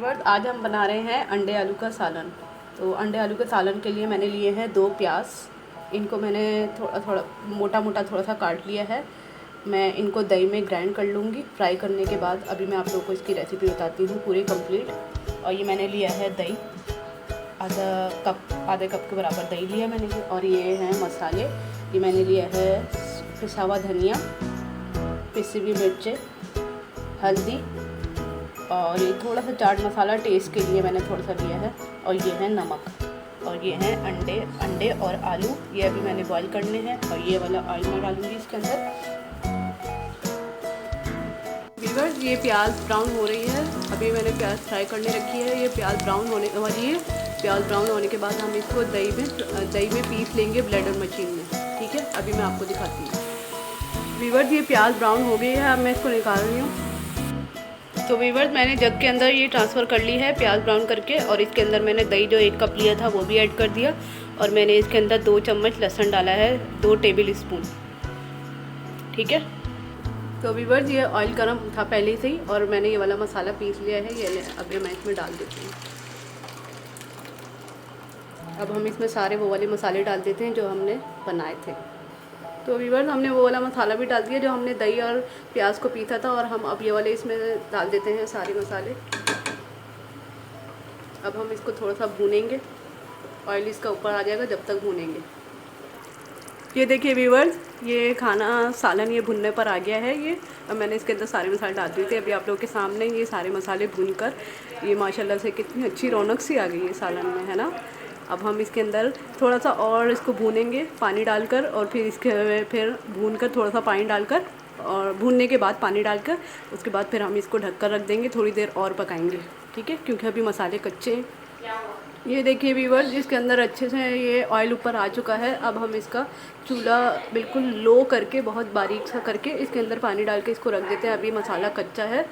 But आज हम बना रहे हैं अंडे आलू का सालन। तो अंडे आलू के सालन के लिए मैंने लिए हैं 2 प्याज। इनको मैंने थोड़ा थोड़ा मोटा मोटा थोड़ा सा काट लिया है। मैं इनको दही में ग्राइंड कर लूँगी फ्राई करने के बाद। अभी मैं आप लोगों को इसकी रेसिपी बताती हूँ पूरी कंप्लीट। और ये मैंने लिया है दही, आधे कप के बराबर दही लिया मैंने। और ये हैं मसाले, ये मैंने लिया है पिसा हुआ धनिया, पिसी हुई मिर्चें, हल्दी, और ये थोड़ा सा चाट मसाला टेस्ट के लिए मैंने थोड़ा सा लिया है। और ये है नमक, और ये हैं अंडे और आलू। ये अभी मैंने बॉईल करने हैं। और ये वाला ऑयल मैं डालूँगी इसके अंदर। व्यूअर्स, ये प्याज ब्राउन हो रही है। अभी मैंने प्याज फ्राई करने रखी है। ये प्याज ब्राउन होने वाली है। प्याज ब्राउन होने के बाद हम इसको दही में पीस लेंगे ब्लेंडर मशीन में। ठीक है, अभी मैं आपको दिखाती हूँ। व्यूअर्स, ये प्याज ब्राउन हो गई है। अब मैं इसको निकाल रही हूँ। तो व्यूअर्स, मैंने जग के अंदर ये ट्रांसफ़र कर ली है प्याज ब्राउन करके। और इसके अंदर मैंने दही जो 1 कप लिया था वो भी ऐड कर दिया। और मैंने इसके अंदर 2 चम्मच लहसुन डाला है, 2 टेबल स्पून। ठीक है। तो व्यूअर्स, ये ऑयल गर्म था पहले से ही, और मैंने ये वाला मसाला पीस लिया है। ये अभी मैं इसमें डाल देती हूँ। अब हम इसमें सारे वो वाले मसाले डाल देते हैं जो हमने बनाए थे। तो व्यूअर्स, हमने वो वाला मसाला भी डाल दिया जो हमने दही और प्याज को पीसा था। और हम अब ये वाले इसमें डाल देते हैं सारे मसाले। अब हम इसको थोड़ा सा भूनेंगे, ऑयल इसका ऊपर आ जाएगा जब तक भूनेंगे। ये देखिए व्यूअर्स, ये खाना सालन ये भुनने पर आ गया है। ये अब मैंने इसके अंदर सारे मसाले डाल दिए थे। अभी आप लोगों के सामने ये सारे मसाले भूनकर ये माशाल्लाह से कितनी अच्छी रौनक सी आ गई है सालन में, है ना। अब हम इसके अंदर थोड़ा सा और इसको भूनेंगे पानी डालकर, और फिर भूनकर थोड़ा सा पानी डालकर, और भूनने के बाद पानी डालकर उसके बाद फिर हम इसको ढककर रख देंगे। थोड़ी देर और पकाएंगे, ठीक है, क्योंकि अभी मसाले कच्चे हैं। ये देखिए व्यूअर्स, जिसके अंदर अच्छे से ये ऑयल ऊपर आ चुका है। अब हम इसका चूल्हा बिल्कुल लो करके, बहुत बारीक सा करके इसके अंदर पानी डाल के इसको रख देते हैं। अभी मसाला कच्चा है।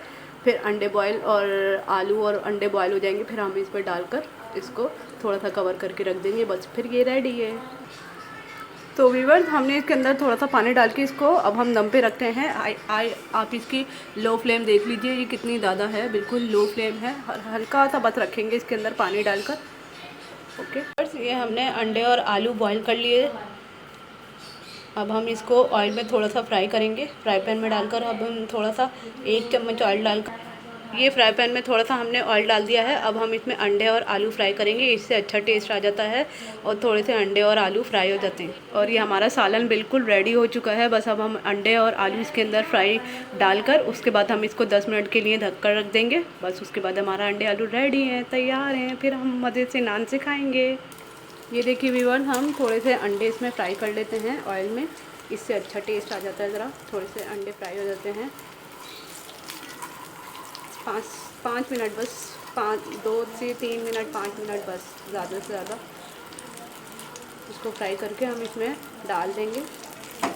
फिर अंडे बॉयल और आलू और अंडे बॉयल हो जाएंगे, फिर हम इस पर डालकर इसको थोड़ा सा कवर करके रख देंगे। बस फिर ये रेडी है। तो व्यूअर्स, हमने इसके अंदर थोड़ा सा पानी डाल के इसको अब हम दम पे रखते हैं। आप इसकी लो फ्लेम देख लीजिए, ये कितनी ज़्यादा है, बिल्कुल लो फ्लेम है। हल्का सा बस रखेंगे इसके अंदर पानी डालकर। ओके व्यूअर्स, ये हमने अंडे और आलू बॉईल कर लिए। अब हम इसको ऑयल में थोड़ा सा फ्राई करेंगे, फ्राई पैन में डालकर। अब हम थोड़ा सा 1 चम्मच ऑयल डालकर, ये फ्राई पैन में थोड़ा सा हमने ऑयल डाल दिया है। अब हम इसमें अंडे और आलू फ्राई करेंगे, इससे अच्छा टेस्ट आ जाता है और थोड़े से अंडे और आलू फ्राई हो जाते हैं। और ये हमारा सालन बिल्कुल रेडी हो चुका है। बस अब हम अंडे और आलू इसके अंदर फ्राई डालकर उसके बाद हम इसको 10 मिनट के लिए ढक कर रख देंगे। बस उसके बाद हमारा अंडे आलू रेडी हैं, तैयार हैं। फिर हम मज़े से नान से खाएँगे। ये देखिए व्यूअर्स, हम थोड़े से अंडे इसमें फ्राई कर लेते हैं ऑयल में, इससे अच्छा टेस्ट आ जाता है। ज़रा थोड़े से अंडे फ्राई हो जाते हैं। 5 मिनट बस, 2 से 3 मिनट, 5 मिनट बस, ज़्यादा से ज़्यादा। इसको फ्राई करके हम इसमें डाल देंगे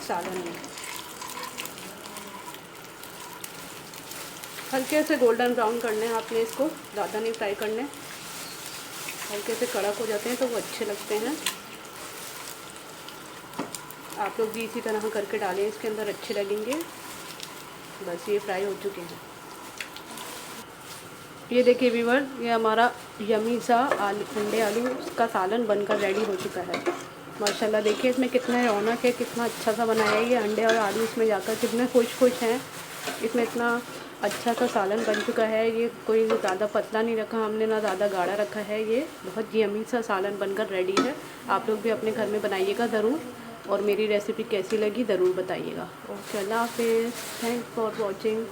सालन में। हल्के से गोल्डन ब्राउन करने हैं आपने इसको, ज़्यादा नहीं फ्राई करने। हल्के से कड़क हो जाते हैं तो वो अच्छे लगते हैं। आप लोग भी इसी तरह करके डालें इसके अंदर, अच्छे लगेंगे। बस ये फ्राई हो चुके हैं। ये देखिए व्यूअर्स, ये हमारा यमी सा अंडे आलू का सालन बनकर रेडी हो चुका है। माशाल्लाह, देखिए इसमें कितना रौनक है, कितना अच्छा सा बनाया है। ये अंडे और आलू इसमें जाकर कितने खुश हैं। इसमें इतना अच्छा सा सालन बन चुका है। ये कोई ज़्यादा पतला नहीं रखा हमने, ना ज़्यादा गाढ़ा रखा है। ये बहुत यमी सा सालन बनकर रेडी है। आप लोग भी अपने घर में बनाइएगा ज़रूर, और मेरी रेसिपी कैसी लगी ज़रूर बताइएगा। ओके, अल्लाह हाफिज़, थैंक्स फॉर वॉचिंग।